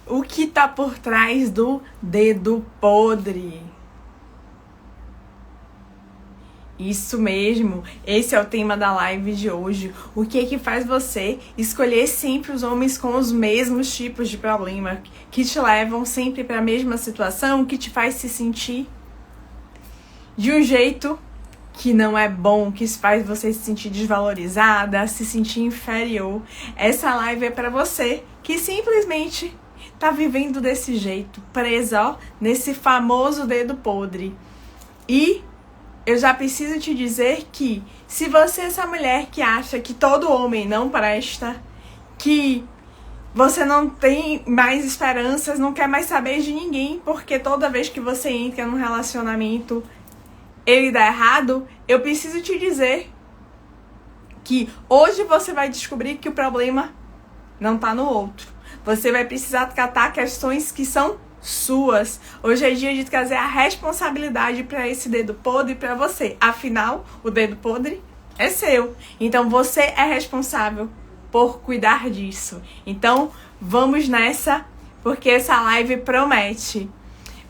O que tá por trás do dedo podre? Isso mesmo, esse é o tema da live de hoje. O que é que faz você escolher sempre os homens com os mesmos tipos de problema, que te levam sempre para a mesma situação, que te faz se sentir de um jeito que não é bom, que faz você se sentir desvalorizada, se sentir inferior. Essa live é para você que simplesmente tá vivendo desse jeito, presa, ó, nesse famoso dedo podre. E eu já preciso te dizer que se você é essa mulher que acha que todo homem não presta, que você não tem mais esperanças, não quer mais saber de ninguém, porque toda vez que você entra num relacionamento ele dá errado, eu preciso te dizer que hoje você vai descobrir que o problema não tá no outro. Você vai precisar tratar questões que são suas. Hoje é dia de trazer a responsabilidade para esse dedo podre para você. Afinal, o dedo podre é seu. Então você é responsável por cuidar disso. Então vamos nessa, porque essa live promete.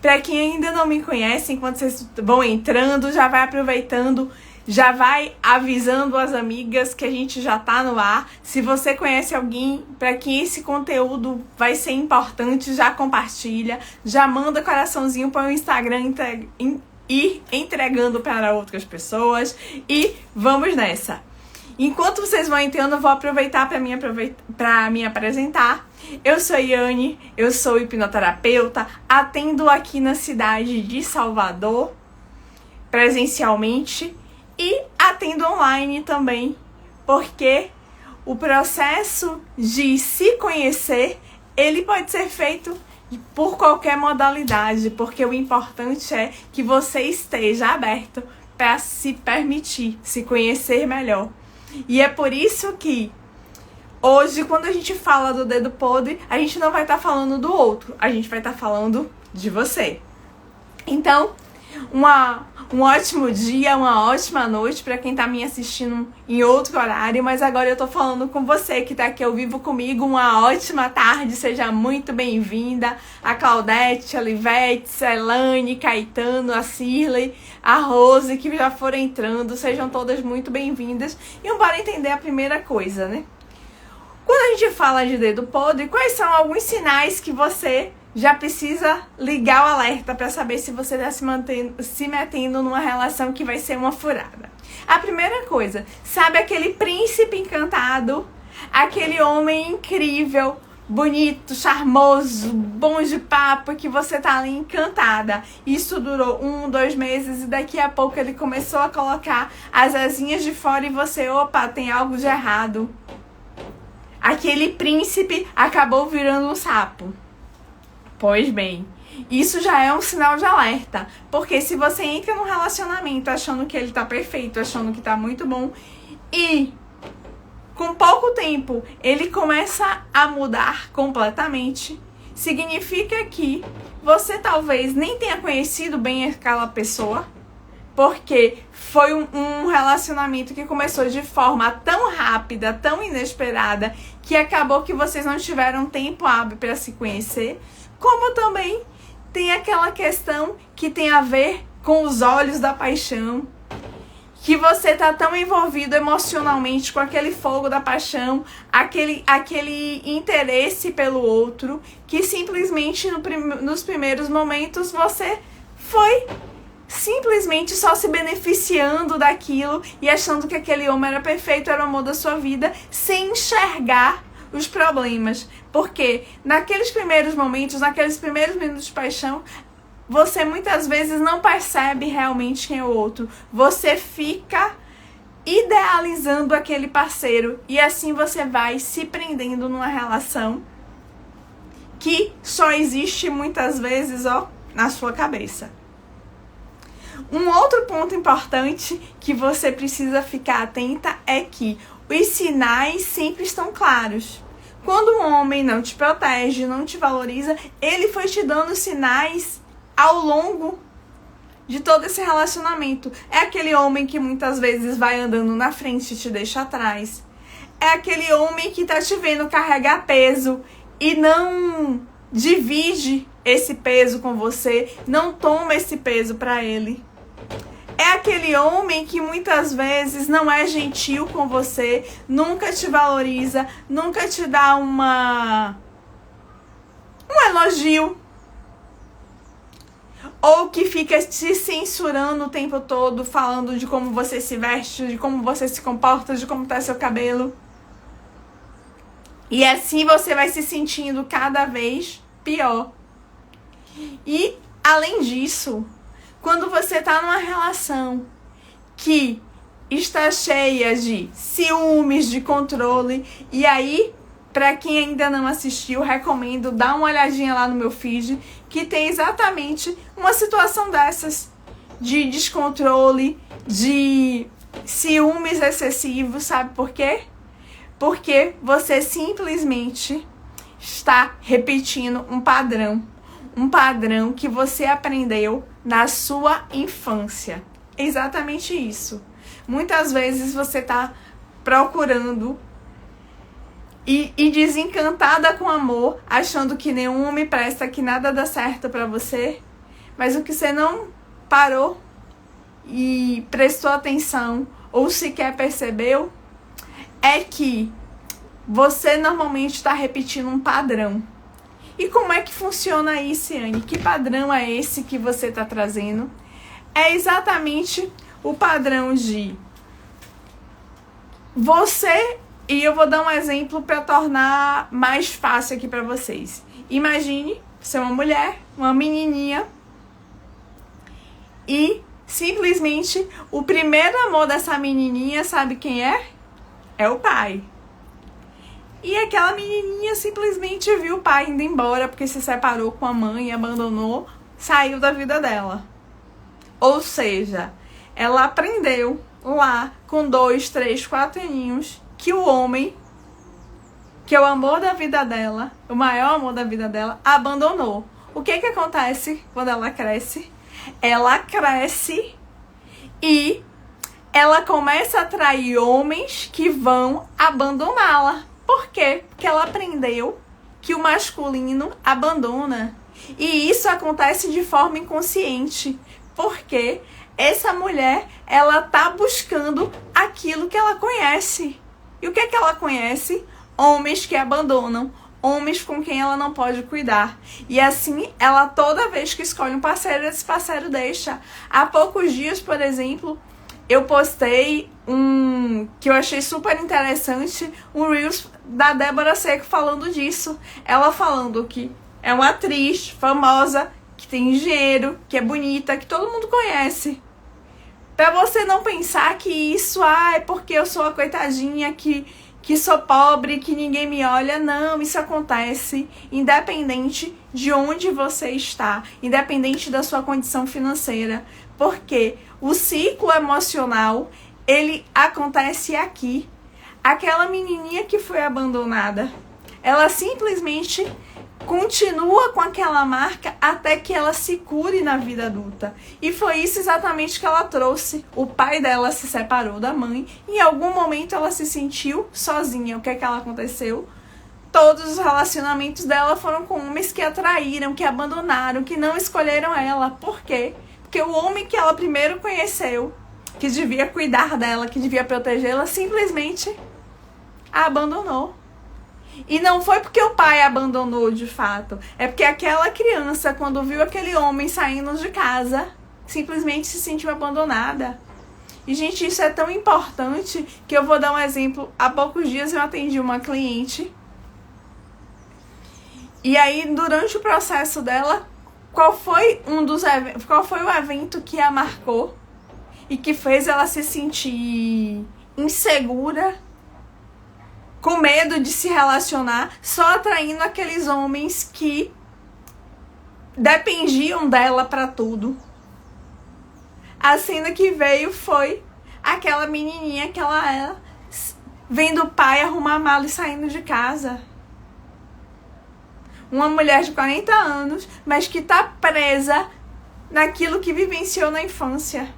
Para quem ainda não me conhece, enquanto vocês vão entrando, já vai aproveitando, já vai avisando as amigas que a gente já tá no ar. Se você conhece alguém para quem esse conteúdo vai ser importante, já compartilha, já manda coraçãozinho para o Instagram ir entregando para outras pessoas e vamos nessa. Enquanto vocês vão entrando, eu vou aproveitar para me apresentar. Eu sou Yane, eu sou hipnoterapeuta, atendo aqui na cidade de Salvador, presencialmente, e atendo online também, porque o processo de se conhecer, ele pode ser feito por qualquer modalidade, porque o importante é que você esteja aberto para se permitir, se conhecer melhor. E é por isso que hoje, quando a gente fala do dedo podre, a gente não vai estar falando do outro, a gente vai estar falando de você. Então, um ótimo dia, uma ótima noite para quem tá me assistindo em outro horário, mas agora eu tô falando com você que tá aqui ao vivo comigo. Uma ótima tarde, seja muito bem-vinda. A Claudete, a Livete, a Elane, Caetano, a Cirlei, a Rose, que já foram entrando, sejam todas muito bem-vindas. E bora entender a primeira coisa, né? Quando a gente fala de dedo podre, quais são alguns sinais que você já precisa ligar o alerta para saber se você está se metendo numa relação que vai ser uma furada? A primeira coisa, sabe aquele príncipe encantado? Aquele homem incrível, bonito, charmoso, bom de papo, que você tá ali encantada. Isso durou 1, 2 meses e daqui a pouco ele começou a colocar as asinhas de fora e você, opa, tem algo de errado. Aquele príncipe acabou virando um sapo. Pois bem, isso já é um sinal de alerta, porque se você entra num relacionamento achando que ele tá perfeito, achando que tá muito bom, e com pouco tempo ele começa a mudar completamente, significa que você talvez nem tenha conhecido bem aquela pessoa, porque foi um relacionamento que começou de forma tão rápida, tão inesperada, que acabou que vocês não tiveram tempo hábil para se conhecer. Como também tem aquela questão que tem a ver com os olhos da paixão, que você tá tão envolvido emocionalmente com aquele fogo da paixão, aquele interesse pelo outro, que simplesmente nos primeiros momentos você foi simplesmente só se beneficiando daquilo e achando que aquele homem era perfeito, era o amor da sua vida, sem enxergar os problemas, porque naqueles primeiros momentos, naqueles primeiros minutos de paixão, você muitas vezes não percebe realmente quem é o outro, você fica idealizando aquele parceiro e assim você vai se prendendo numa relação que só existe muitas vezes, ó, na sua cabeça. Um outro ponto importante que você precisa ficar atenta é que os sinais sempre estão claros. Quando um homem não te protege, não te valoriza, ele foi te dando sinais ao longo de todo esse relacionamento. É aquele homem que muitas vezes vai andando na frente e te deixa atrás. É aquele homem que tá te vendo carregar peso e não divide esse peso com você, não toma esse peso para ele. É aquele homem que muitas vezes não é gentil com você, nunca te valoriza, nunca te dá um elogio. Ou que fica te censurando o tempo todo, falando de como você se veste, de como você se comporta, de como tá seu cabelo. E assim você vai se sentindo cada vez pior. E, além disso, quando você tá numa relação que está cheia de ciúmes, de controle, e aí, pra quem ainda não assistiu, recomendo dar uma olhadinha lá no meu feed, que tem exatamente uma situação dessas, de descontrole, de ciúmes excessivos, sabe por quê? Porque você simplesmente está repetindo um padrão que você aprendeu na sua infância. Exatamente isso. Muitas vezes você está procurando e desencantada com amor, achando que nenhum homem presta, que nada dá certo pra você, mas o que você não parou e prestou atenção ou sequer percebeu é que você normalmente está repetindo um padrão. E como é que funciona isso, Anne? Que padrão é esse que você está trazendo? É exatamente o padrão de você. E eu vou dar um exemplo para tornar mais fácil aqui para vocês. Imagine ser uma mulher, uma menininha, e simplesmente o primeiro amor dessa menininha, sabe quem é? É o pai. E aquela menininha simplesmente viu o pai indo embora porque se separou com a mãe, abandonou, saiu da vida dela. Ou seja, ela aprendeu lá com 2, 3, 4 aninhos que o homem, que é o amor da vida dela, o maior amor da vida dela, abandonou. O que acontece quando ela cresce? Ela cresce e ela começa a atrair homens que vão abandoná-la. Por quê? Porque ela aprendeu que o masculino abandona. E isso acontece de forma inconsciente. Porque essa mulher, ela tá buscando aquilo que ela conhece. E o que ela conhece? Homens que abandonam, homens com quem ela não pode cuidar. E assim, ela toda vez que escolhe um parceiro, esse parceiro deixa. Há poucos dias, por exemplo, eu postei que eu achei super interessante, um Reels da Débora Seco falando disso. Ela falando que é uma atriz famosa, que tem dinheiro, que é bonita, que todo mundo conhece. Pra você não pensar que isso, é porque eu sou a coitadinha, que sou pobre, que ninguém me olha. Não, isso acontece independente de onde você está, independente da sua condição financeira. Porque o ciclo emocional, ele acontece aqui. Aquela menininha que foi abandonada, ela simplesmente continua com aquela marca até que ela se cure na vida adulta. E foi isso exatamente que ela trouxe. O pai dela se separou da mãe. Em algum momento ela se sentiu sozinha. O que ela aconteceu? Todos os relacionamentos dela foram com homens que a traíram, que abandonaram, que não escolheram ela. Por quê? Porque o homem que ela primeiro conheceu, que devia cuidar dela, que devia protegê-la, simplesmente a abandonou. E não foi porque o pai abandonou de fato. É porque aquela criança, quando viu aquele homem saindo de casa, simplesmente se sentiu abandonada. E, gente, isso é tão importante que eu vou dar um exemplo. Há poucos dias eu atendi uma cliente. E aí, durante o processo dela, qual foi o evento que a marcou e que fez ela se sentir insegura, com medo de se relacionar, só atraindo aqueles homens que dependiam dela pra tudo? A cena que veio foi aquela menininha que ela era, vendo o pai arrumar a mala e saindo de casa. Uma mulher de 40 anos, mas que tá presa naquilo que vivenciou na infância.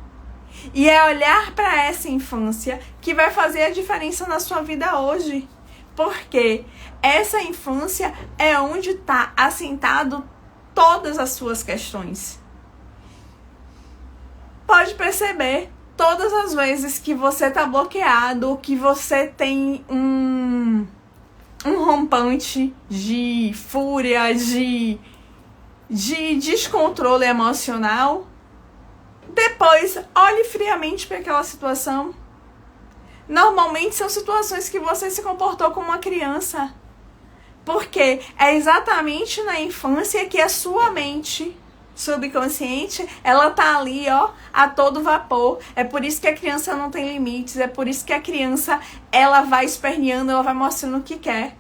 E é olhar para essa infância que vai fazer a diferença na sua vida hoje. Porque essa infância é onde está assentado todas as suas questões. Pode perceber, todas as vezes que você está bloqueado, que você tem um rompante de fúria, de descontrole emocional, depois olhe friamente para aquela situação. Normalmente são situações que você se comportou como uma criança. Porque é exatamente na infância que a sua mente subconsciente, ela tá ali, ó, a todo vapor. É por isso que a criança não tem limites, é por isso que a criança, ela vai esperneando, ela vai mostrando o que quer.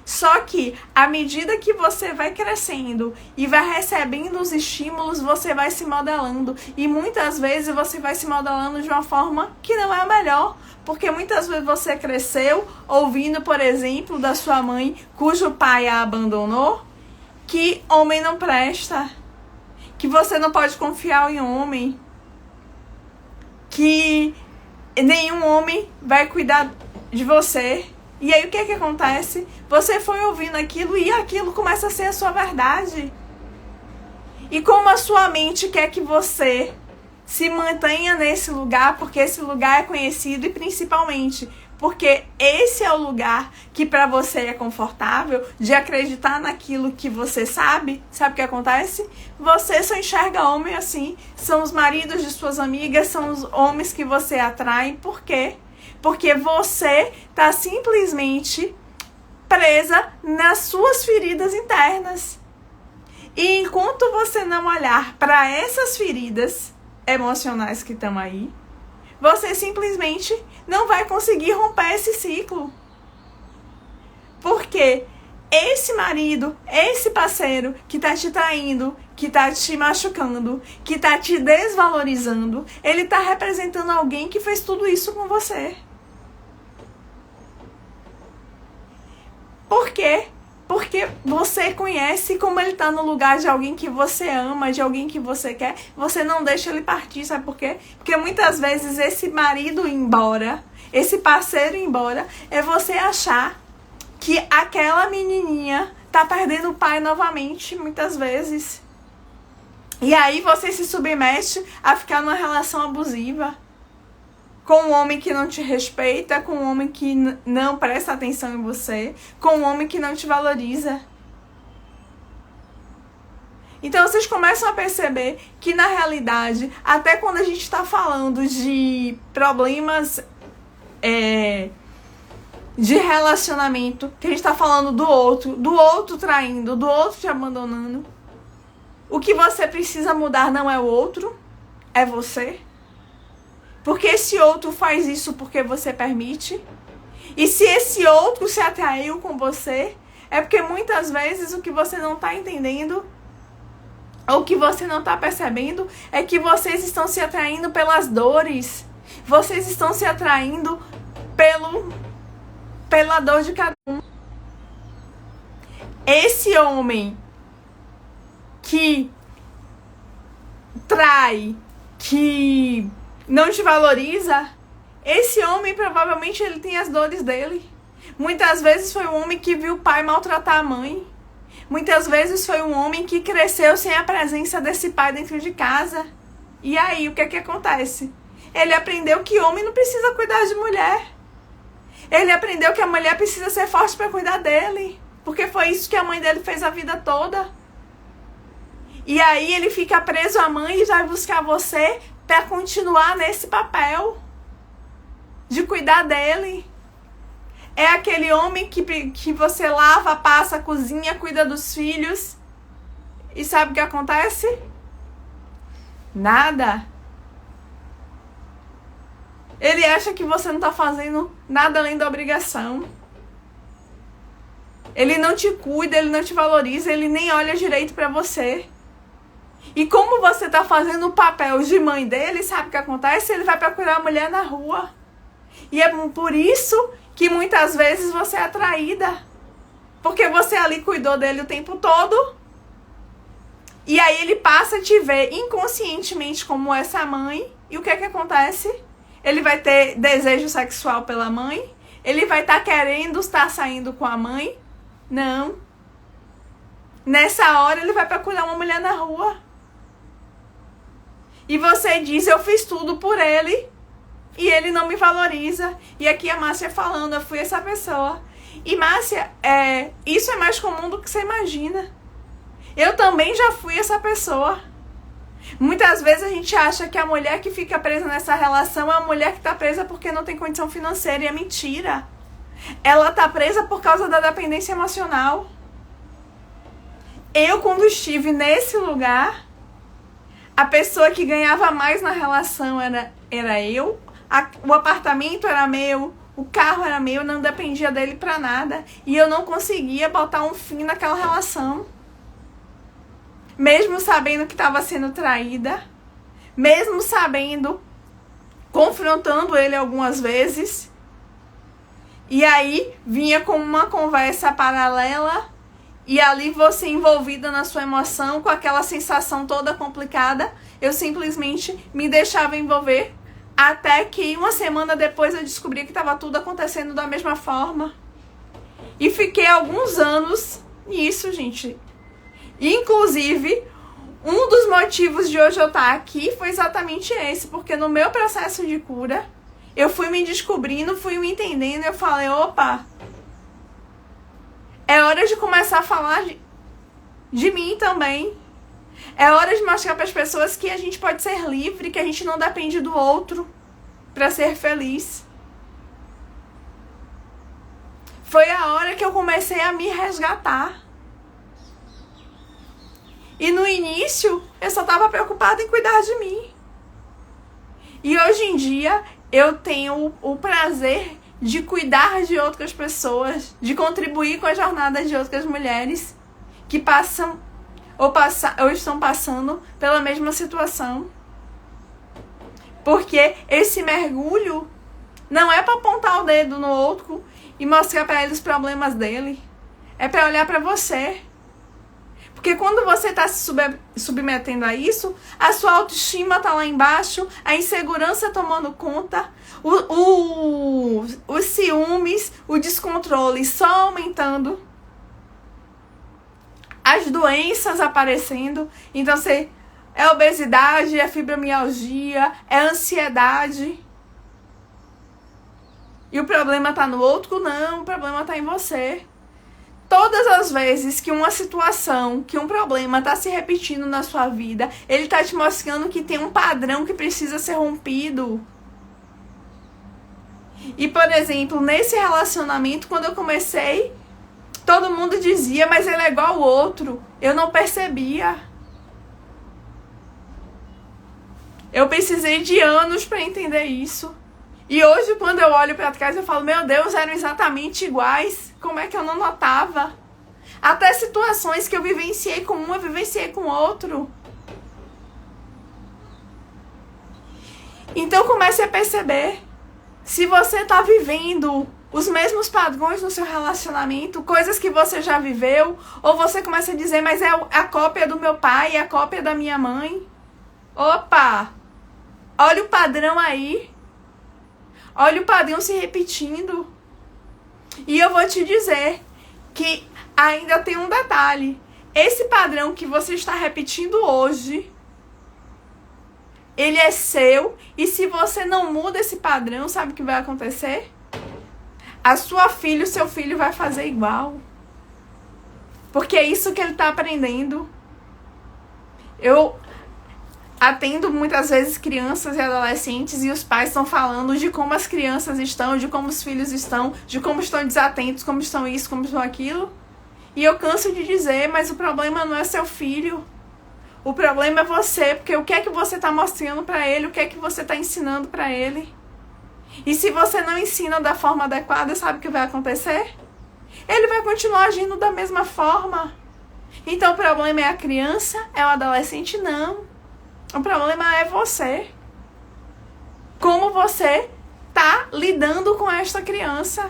Só que, à medida que você vai crescendo e vai recebendo os estímulos, você vai se modelando. E muitas vezes você vai se modelando de uma forma que não é a melhor. Porque muitas vezes você cresceu ouvindo, por exemplo, da sua mãe, cujo pai a abandonou, que homem não presta, que você não pode confiar em homem, que nenhum homem vai cuidar de você. E aí o que é que acontece? Você foi ouvindo aquilo e aquilo começa a ser a sua verdade. E como a sua mente quer que você se mantenha nesse lugar, porque esse lugar é conhecido e principalmente porque esse é o lugar que para você é confortável, de acreditar naquilo que você sabe. Sabe o que acontece? Você só enxerga homem assim. São os maridos de suas amigas, são os homens que você atrai. Por quê? Porque você está simplesmente presa nas suas feridas internas. E enquanto você não olhar para essas feridas emocionais que estão aí, você simplesmente não vai conseguir romper esse ciclo. Porque esse marido, esse parceiro que está te traindo, que está te machucando, que está te desvalorizando, ele está representando alguém que fez tudo isso com você. Por quê? Porque você conhece como ele tá no lugar de alguém que você ama, de alguém que você quer. Você não deixa ele partir, sabe por quê? Porque muitas vezes esse marido ir embora, esse parceiro ir embora, é você achar que aquela menininha tá perdendo o pai novamente, muitas vezes. E aí você se submete a ficar numa relação abusiva. Com um homem que não te respeita, com um homem que não presta atenção em você, com um homem que não te valoriza. Então vocês começam a perceber que na realidade, até quando a gente está falando de problemas de relacionamento, que a gente está falando do outro traindo, do outro te abandonando, o que você precisa mudar não é o outro, é você. Porque esse outro faz isso porque você permite. E se esse outro se atraiu com você, é porque muitas vezes o que você não está entendendo, ou que você não está percebendo, é que vocês estão se atraindo pelas dores. Vocês estão se atraindo pela dor de cada um. Esse homem que trai, que não te valoriza, esse homem provavelmente ele tem as dores dele. Muitas vezes foi um homem que viu o pai maltratar a mãe. Muitas vezes foi um homem que cresceu sem a presença desse pai dentro de casa. E aí, o que é que acontece? Ele aprendeu que homem não precisa cuidar de mulher. Ele aprendeu que a mulher precisa ser forte para cuidar dele. Porque foi isso que a mãe dele fez a vida toda. E aí ele fica preso à mãe e vai buscar você para continuar nesse papel de cuidar dele. É aquele homem que você lava, passa, cozinha, cuida dos filhos. E sabe o que acontece? Nada. Ele acha que você não está fazendo nada além da obrigação. Ele não te cuida, ele não te valoriza, ele nem olha direito para você. E como você está fazendo o papel de mãe dele, sabe o que acontece? Ele vai procurar a mulher na rua. E é por isso que muitas vezes você é atraída. Porque você ali cuidou dele o tempo todo. E aí ele passa a te ver inconscientemente como essa mãe. E o que é que acontece? Ele vai ter desejo sexual pela mãe. Ele vai estar querendo estar saindo com a mãe? Não. Nessa hora ele vai procurar uma mulher na rua. E você diz, eu fiz tudo por ele e ele não me valoriza. E aqui a Márcia falando, eu fui essa pessoa. E Márcia, isso é mais comum do que você imagina. Eu também já fui essa pessoa. Muitas vezes a gente acha que a mulher que fica presa nessa relação é a mulher que está presa porque não tem condição financeira. E é mentira. Ela está presa por causa da dependência emocional. Eu, quando estive nesse lugar, a pessoa que ganhava mais na relação era eu. O apartamento era meu. O carro era meu. Não dependia dele pra nada. E eu não conseguia botar um fim naquela relação. Mesmo sabendo que estava sendo traída. Mesmo sabendo. Confrontando ele algumas vezes. E aí vinha com uma conversa paralela. E ali você envolvida na sua emoção, com aquela sensação toda complicada, eu simplesmente me deixava envolver, até que uma semana depois eu descobri que estava tudo acontecendo da mesma forma. E fiquei alguns anos nisso, gente. Inclusive, um dos motivos de hoje eu estar aqui foi exatamente esse, porque no meu processo de cura, eu fui me descobrindo, fui me entendendo, eu falei, opa, é hora de começar a falar de mim também. É hora de mostrar para as pessoas que a gente pode ser livre, que a gente não depende do outro para ser feliz. Foi a hora que eu comecei a me resgatar. E no início, eu só estava preocupada em cuidar de mim. E hoje em dia, eu tenho o prazer de cuidar de outras pessoas, de contribuir com a jornada de outras mulheres que passam ou estão passando pela mesma situação. Porque esse mergulho não é para apontar o dedo no outro e mostrar para ele os problemas dele. É para olhar para você. Porque quando você está se submetendo a isso, a sua autoestima está lá embaixo, a insegurança tomando conta, os ciúmes, o descontrole só aumentando, as doenças aparecendo. Então, é obesidade, é fibromialgia, é ansiedade. E o problema está no outro? Não, o problema está em você. Todas as vezes que uma situação, que um problema está se repetindo na sua vida, ele está te mostrando que tem um padrão que precisa ser rompido. E, por exemplo, nesse relacionamento, quando eu comecei, todo mundo dizia, mas ele é igual ao outro. Eu não percebia. Eu precisei de anos para entender isso. E hoje, quando eu olho para trás, eu falo, meu Deus, eram exatamente iguais. Como é que eu não notava? Até situações que eu vivenciei com um, eu vivenciei com outro. Então comece a perceber. Se você está vivendo os mesmos padrões no seu relacionamento, coisas que você já viveu, ou você começa a dizer, mas é a cópia do meu pai, é a cópia da minha mãe. Opa! Olha o padrão aí. Olha o padrão se repetindo. E eu vou te dizer que ainda tem um detalhe. Esse padrão que você está repetindo hoje, ele é seu. E se você não muda esse padrão, sabe o que vai acontecer? A sua filha, o seu filho vai fazer igual. Porque é isso que ele está aprendendo. Eu atendo muitas vezes crianças e adolescentes e os pais estão falando de como as crianças estão, de como os filhos estão, de como estão desatentos, como estão isso, como estão aquilo. E eu canso de dizer, mas o problema não é seu filho. O problema é você, porque o que é que você está mostrando para ele, o que é que você está ensinando para ele. E se você não ensina da forma adequada, sabe o que vai acontecer? Ele vai continuar agindo da mesma forma. Então o problema é a criança, é o adolescente? Não. O problema é você. Como você está lidando com esta criança.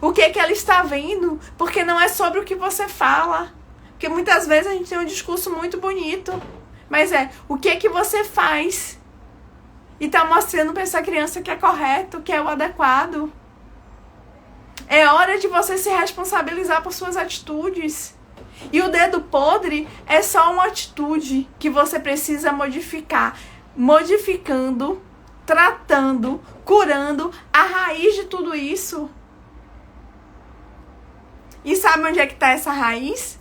O que é que ela está vendo? Porque não é sobre o que você fala. Porque muitas vezes a gente tem um discurso muito bonito. Mas o que é que você faz? E tá mostrando pra essa criança que é correto, que é o adequado. É hora de você se responsabilizar por suas atitudes. E o dedo podre é só uma atitude que você precisa modificar. Modificando, tratando, curando a raiz de tudo isso. E sabe onde é que tá essa raiz?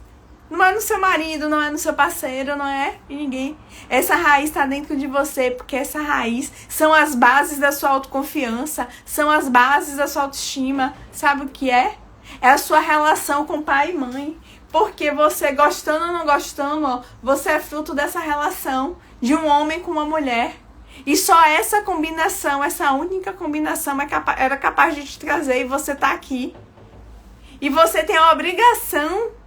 Não é no seu marido, não é no seu parceiro, não é em ninguém. Essa raiz está dentro de você, porque essa raiz são as bases da sua autoconfiança, são as bases da sua autoestima. Sabe o que é? É a sua relação com pai e mãe. Porque você, gostando ou não gostando, ó, você é fruto dessa relação de um homem com uma mulher. E só essa combinação, essa única combinação era capaz de te trazer, e você tá aqui. E você tem a obrigação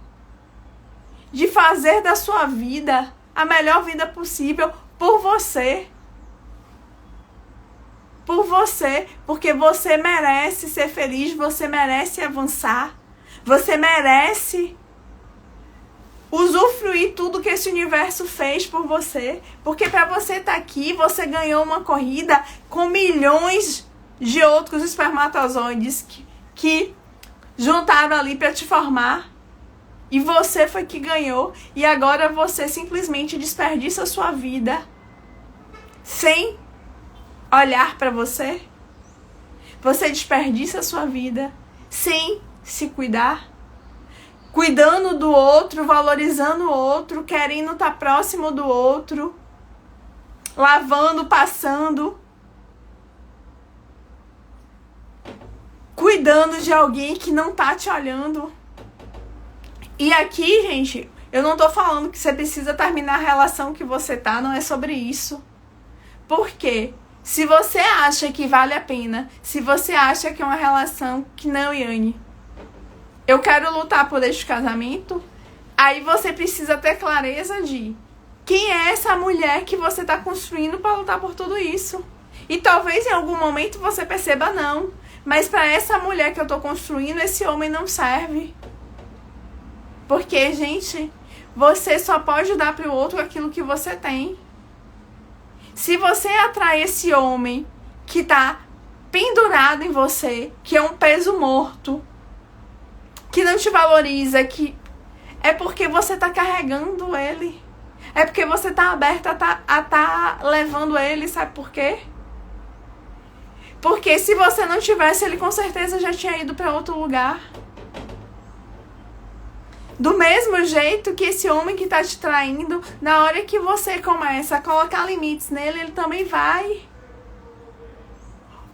de fazer da sua vida a melhor vida possível por você. Por você, porque você merece ser feliz, você merece avançar, você merece usufruir tudo que esse universo fez por você. Porque para você estar aqui, você ganhou uma corrida com milhões de outros espermatozoides que juntaram ali para te formar. E você foi que ganhou. E agora você simplesmente desperdiça a sua vida sem olhar para você. Você desperdiça a sua vida sem se cuidar. Cuidando do outro, valorizando o outro, querendo estar próximo do outro. Lavando, passando. Cuidando de alguém que não tá te olhando. E aqui, gente, eu não tô falando que você precisa terminar a relação que você tá, não é sobre isso. Por quê? Se você acha que vale a pena, se você acha que é uma relação que não, Yane, eu quero lutar por este casamento, aí você precisa ter clareza de quem é essa mulher que você tá construindo para lutar por tudo isso. E talvez em algum momento você perceba não, mas para essa mulher que eu tô construindo, esse homem não serve. Porque, gente, você só pode dar para o outro aquilo que você tem. Se você atrai esse homem que tá pendurado em você, que é um peso morto, que não te valoriza, que é porque você tá carregando ele. É porque você tá aberta a tá levando ele, sabe por quê? Porque se você não tivesse, ele com certeza já tinha ido para outro lugar. Do mesmo jeito que esse homem que tá te traindo, na hora que você começa a colocar limites nele, ele também vai.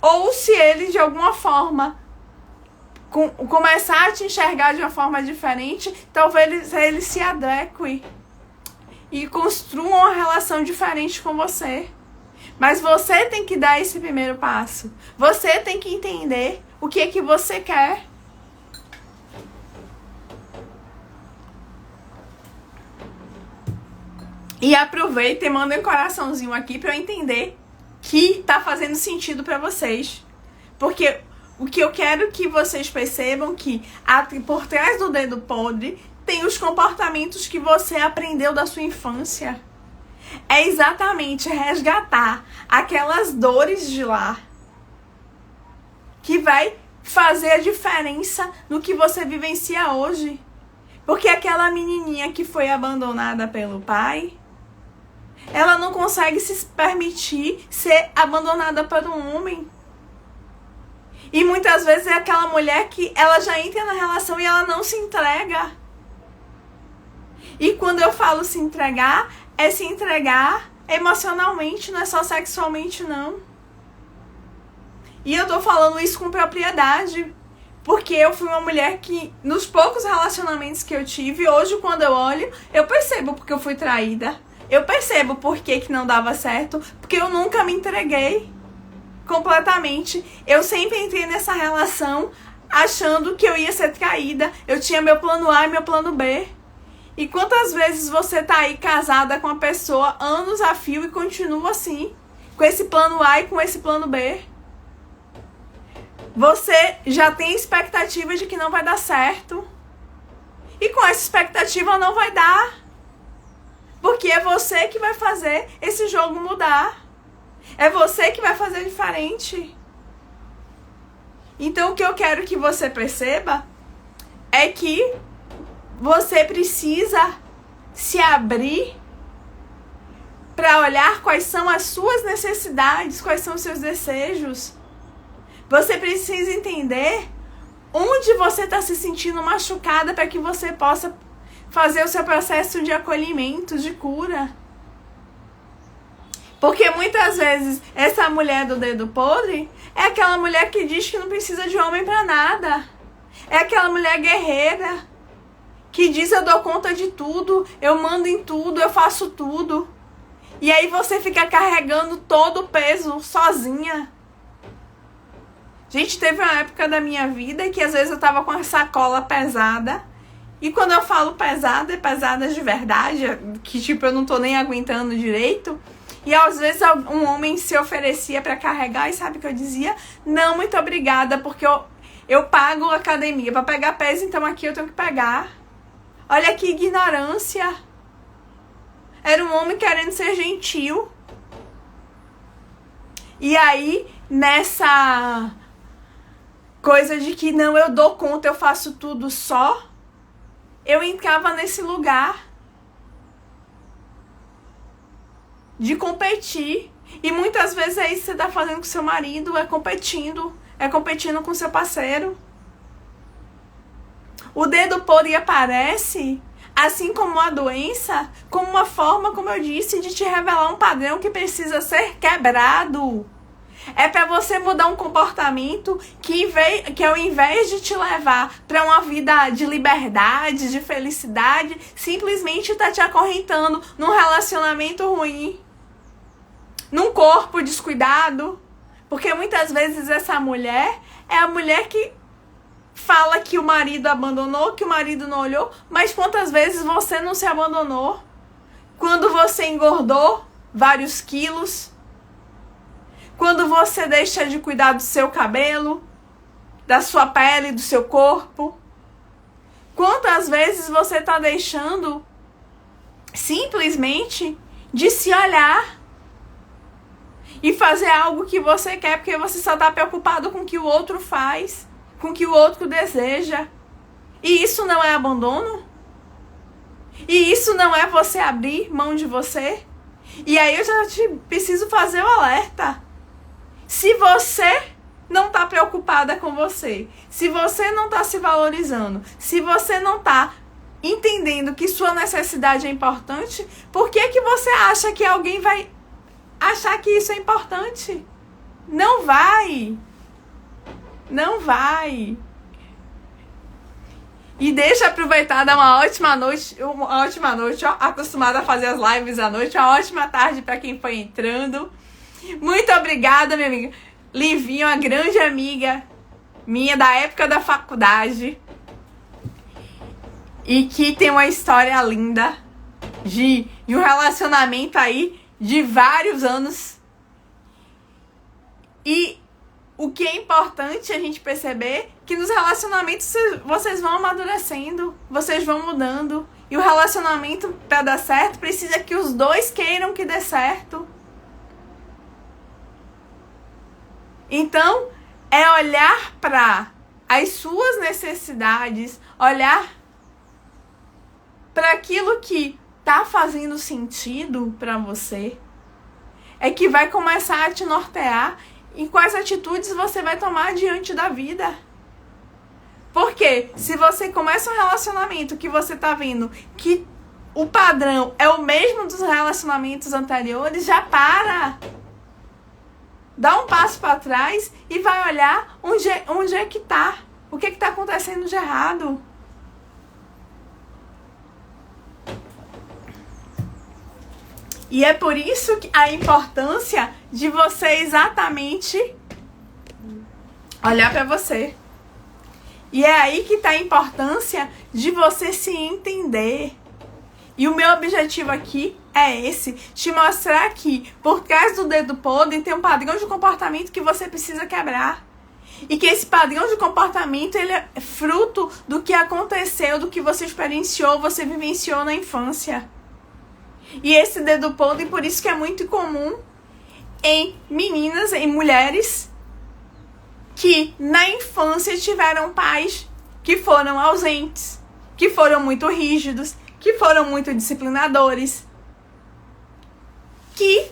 Ou se ele, de alguma forma, começar a te enxergar de uma forma diferente, talvez ele se adeque e construa uma relação diferente com você. Mas você tem que dar esse primeiro passo. Você tem que entender o que é que você quer. E aproveita e manda um coraçãozinho aqui pra eu entender que tá fazendo sentido pra vocês. Porque o que eu quero que vocês percebam que por trás do dedo podre tem os comportamentos que você aprendeu da sua infância. É exatamente resgatar aquelas dores de lá que vai fazer a diferença no que você vivencia hoje. Porque aquela menininha que foi abandonada pelo pai, ela não consegue se permitir ser abandonada por um homem. E muitas vezes é aquela mulher que ela já entra na relação e ela não se entrega. E quando eu falo se entregar, é se entregar emocionalmente, não é só sexualmente, não. E eu tô falando isso com propriedade, porque eu fui uma mulher que, nos poucos relacionamentos que eu tive, hoje quando eu olho, eu percebo porque eu fui traída. Eu percebo por que não dava certo, porque eu nunca me entreguei completamente. Eu sempre entrei nessa relação achando que eu ia ser traída. Eu tinha meu plano A e meu plano B. E quantas vezes você tá aí casada com uma pessoa anos a fio e continua assim, com esse plano A e com esse plano B? Você já tem expectativa de que não vai dar certo. E com essa expectativa não vai dar. Porque é você que vai fazer esse jogo mudar. É você que vai fazer diferente. Então, o que eu quero que você perceba é que você precisa se abrir para olhar quais são as suas necessidades, quais são os seus desejos. Você precisa entender onde você está se sentindo machucada para que você possa fazer o seu processo de acolhimento, de cura. Porque muitas vezes essa mulher do dedo podre é aquela mulher que diz que não precisa de homem para nada. É aquela mulher guerreira que diz: eu dou conta de tudo, eu mando em tudo, eu faço tudo. E aí você fica carregando todo o peso sozinha. Gente, teve uma época da minha vida que às vezes eu tava com a sacola pesada. E quando eu falo pesada, é pesada de verdade, que tipo eu não tô nem aguentando direito. E às vezes um homem se oferecia para carregar e sabe o que eu dizia? Não, muito obrigada, porque eu pago a academia para pegar peso, então aqui eu tenho que pegar. Olha que ignorância. Era um homem querendo ser gentil. E aí, nessa coisa de que não, eu dou conta, eu faço tudo só, eu entrava nesse lugar de competir. E muitas vezes é isso que você tá fazendo com seu marido, é competindo com seu parceiro. O dedo podre aparece, assim como a doença, como uma forma, como eu disse, de te revelar um padrão que precisa ser quebrado. É para você mudar um comportamento que ao invés de te levar para uma vida de liberdade, de felicidade, simplesmente está te acorrentando num relacionamento ruim, num corpo descuidado. Porque muitas vezes essa mulher é a mulher que fala que o marido abandonou, que o marido não olhou, mas quantas vezes você não se abandonou? Quando você engordou vários quilos, quando você deixa de cuidar do seu cabelo, da sua pele, do seu corpo. Quantas vezes você está deixando simplesmente de se olhar e fazer algo que você quer, porque você só está preocupado com o que o outro faz, com o que o outro deseja. E isso não é abandono? E isso não é você abrir mão de você? E aí eu já preciso fazer o alerta. Se você não está preocupada com você, se você não está se valorizando, se você não está entendendo que sua necessidade é importante, por que você acha que alguém vai achar que isso é importante? Não vai. Não vai. E deixa eu aproveitar, dar uma ótima noite, ó, acostumada a fazer as lives à noite, uma ótima tarde para quem foi entrando. Muito obrigada, minha amiga. Livinha, uma grande amiga minha da época da faculdade. E que tem uma história linda de um relacionamento aí de vários anos. E o que é importante a gente perceber que nos relacionamentos vocês vão amadurecendo, vocês vão mudando. E o relacionamento, para dar certo, precisa que os dois queiram que dê certo. Então, é olhar para as suas necessidades, olhar para aquilo que está fazendo sentido para você, é que vai começar a te nortear em quais atitudes você vai tomar diante da vida. Porque se você começa um relacionamento que você está vendo que o padrão é o mesmo dos relacionamentos anteriores, já para. Dá um passo para trás e vai olhar onde é que tá. O que está acontecendo de errado. E é por isso que a importância de você exatamente olhar para você. E é aí que está a importância de você se entender. E o meu objetivo aqui é esse, te mostrar que por trás do dedo podre tem um padrão de comportamento que você precisa quebrar. E que esse padrão de comportamento ele é fruto do que aconteceu, do que você experienciou, você vivenciou na infância. E esse dedo podre, por isso que é muito comum, em meninas, em mulheres que na infância tiveram pais que foram ausentes, que foram muito rígidos, que foram muito disciplinadores, que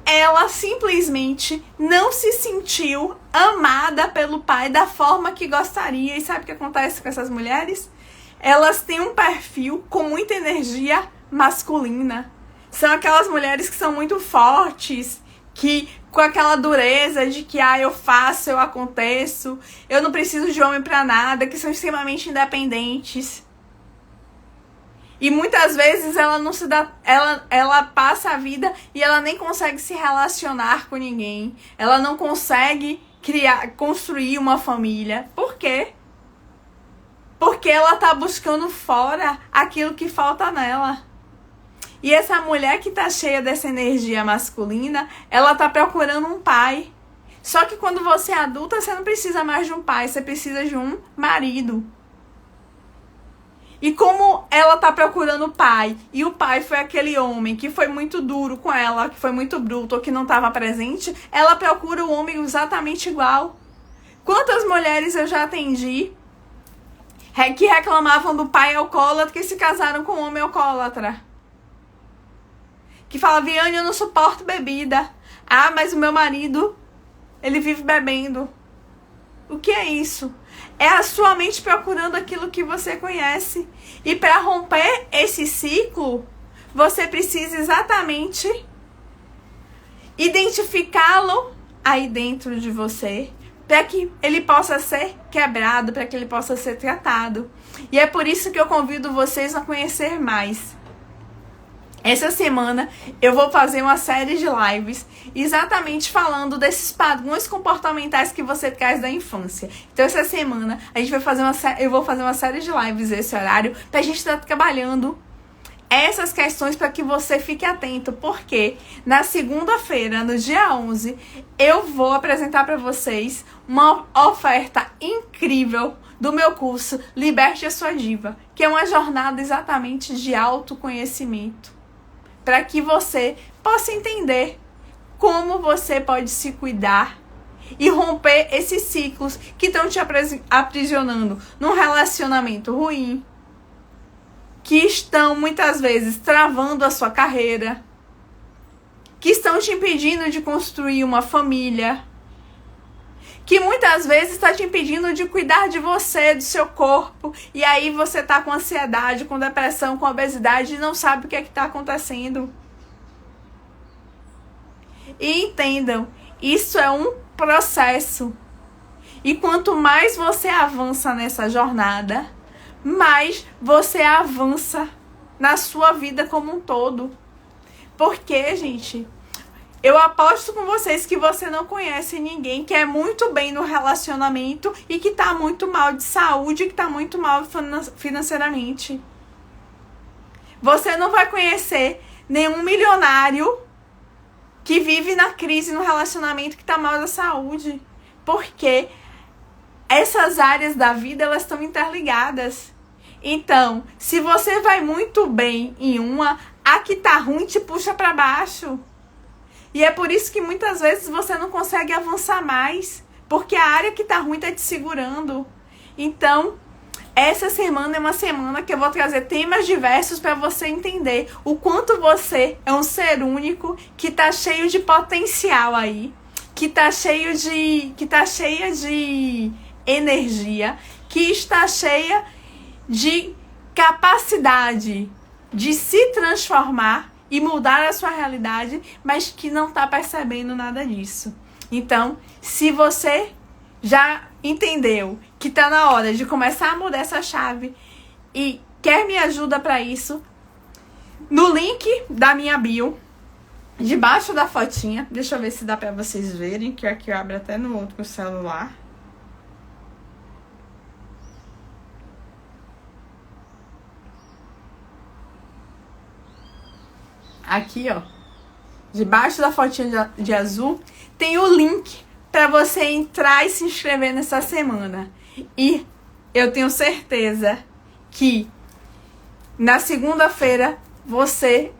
ela simplesmente não se sentiu amada pelo pai da forma que gostaria. E sabe o que acontece com essas mulheres? Elas têm um perfil com muita energia masculina. São aquelas mulheres que são muito fortes, que com aquela dureza de que eu faço, eu aconteço, eu não preciso de homem pra nada, que são extremamente independentes. E muitas vezes ela não se dá, ela passa a vida e ela nem consegue se relacionar com ninguém. Ela não consegue construir uma família. Por quê? Porque ela tá buscando fora aquilo que falta nela. E essa mulher que tá cheia dessa energia masculina, ela tá procurando um pai. Só que quando você é adulta, você não precisa mais de um pai, você precisa de um marido. E como ela tá procurando o pai, e o pai foi aquele homem que foi muito duro com ela, que foi muito bruto, ou que não estava presente, ela procura o homem exatamente igual. Quantas mulheres eu já atendi que reclamavam do pai alcoólatra que se casaram com um homem alcoólatra? Que fala, Viane, eu não suporto bebida. Ah, mas o meu marido, ele vive bebendo. O que é isso? É a sua mente procurando aquilo que você conhece. E para romper esse ciclo, você precisa exatamente identificá-lo aí dentro de você, para que ele possa ser quebrado, para que ele possa ser tratado. E é por isso que eu convido vocês a conhecer mais. Essa semana eu vou fazer uma série de lives exatamente falando desses padrões comportamentais que você traz da infância. Então essa semana eu vou fazer uma série de lives nesse horário pra gente estar trabalhando essas questões para que você fique atento, porque na segunda-feira, no dia 11, eu vou apresentar para vocês uma oferta incrível do meu curso Liberte a Sua Diva, que é uma jornada exatamente de autoconhecimento, para que você possa entender como você pode se cuidar e romper esses ciclos que estão te aprisionando num relacionamento ruim, que estão muitas vezes travando a sua carreira, que estão te impedindo de construir uma família, que muitas vezes está te impedindo de cuidar de você, do seu corpo, e aí você está com ansiedade, com depressão, com obesidade e não sabe o que é que está acontecendo. E entendam, isso é um processo. E quanto mais você avança nessa jornada, mais você avança na sua vida como um todo. Porque, gente, eu aposto com vocês que você não conhece ninguém que é muito bem no relacionamento e que tá muito mal de saúde, que tá muito mal financeiramente. Você não vai conhecer nenhum milionário que vive na crise no relacionamento, que tá mal da saúde. Porque essas áreas da vida, elas estão interligadas. Então, se você vai muito bem em uma, a que tá ruim te puxa para baixo. E é por isso que muitas vezes você não consegue avançar mais, porque a área que tá ruim tá te segurando. Então, essa semana é uma semana que eu vou trazer temas diversos para você entender o quanto você é um ser único, que tá cheio de potencial aí, que tá cheia de energia, que está cheia de capacidade de se transformar e mudar a sua realidade, mas que não está percebendo nada disso. Então, se você já entendeu que está na hora de começar a mudar essa chave e quer minha ajuda para isso, no link da minha bio, debaixo da fotinha, deixa eu ver se dá para vocês verem, que aqui eu abro até no outro celular. Aqui, ó, debaixo da fotinha de azul, tem o link para você entrar e se inscrever nessa semana. E eu tenho certeza que na segunda-feira você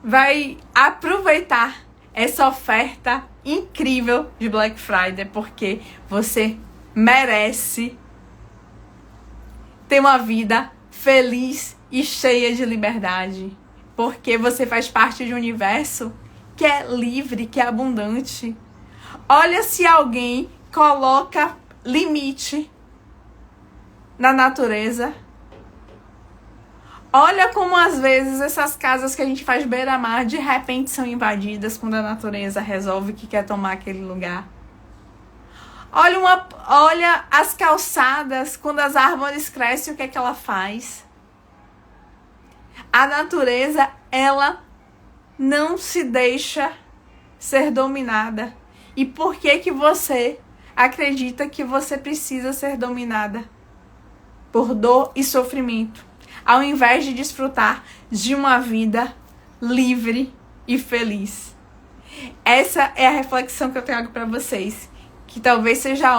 vai aproveitar essa oferta incrível de Black Friday, porque você merece ter uma vida feliz e cheia de liberdade, porque você faz parte de um universo que é livre, que é abundante. Olha se alguém coloca limite na natureza. Olha como às vezes essas casas que a gente faz beira-mar de repente são invadidas quando a natureza resolve que quer tomar aquele lugar. Olha as calçadas, quando as árvores crescem, o que é que ela faz? A natureza, ela não se deixa ser dominada. E por que que você acredita que você precisa ser dominada por dor e sofrimento, ao invés de desfrutar de uma vida livre e feliz? Essa é a reflexão que eu trago para vocês. Que talvez seja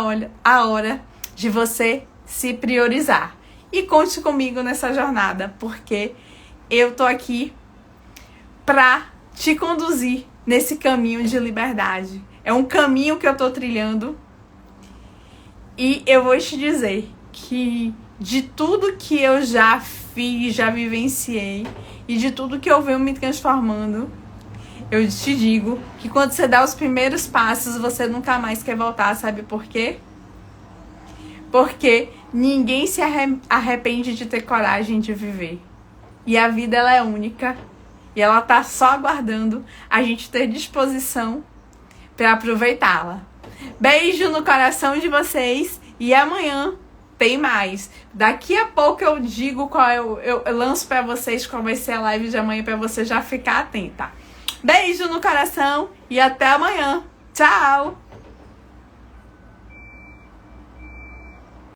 a hora de você se priorizar. E conte comigo nessa jornada, porque eu tô aqui pra te conduzir nesse caminho de liberdade. É um caminho que eu tô trilhando. E eu vou te dizer que de tudo que eu já fiz, já vivenciei, e de tudo que eu venho me transformando, eu te digo que quando você dá os primeiros passos, você nunca mais quer voltar, sabe por quê? Porque ninguém se arrepende de ter coragem de viver. E a vida, ela é única. E ela tá só aguardando a gente ter disposição para aproveitá-la. Beijo no coração de vocês. E amanhã tem mais. Daqui a pouco eu digo qual eu lanço para vocês qual vai ser a live de amanhã, para você já ficar atenta. Beijo no coração e até amanhã. Tchau!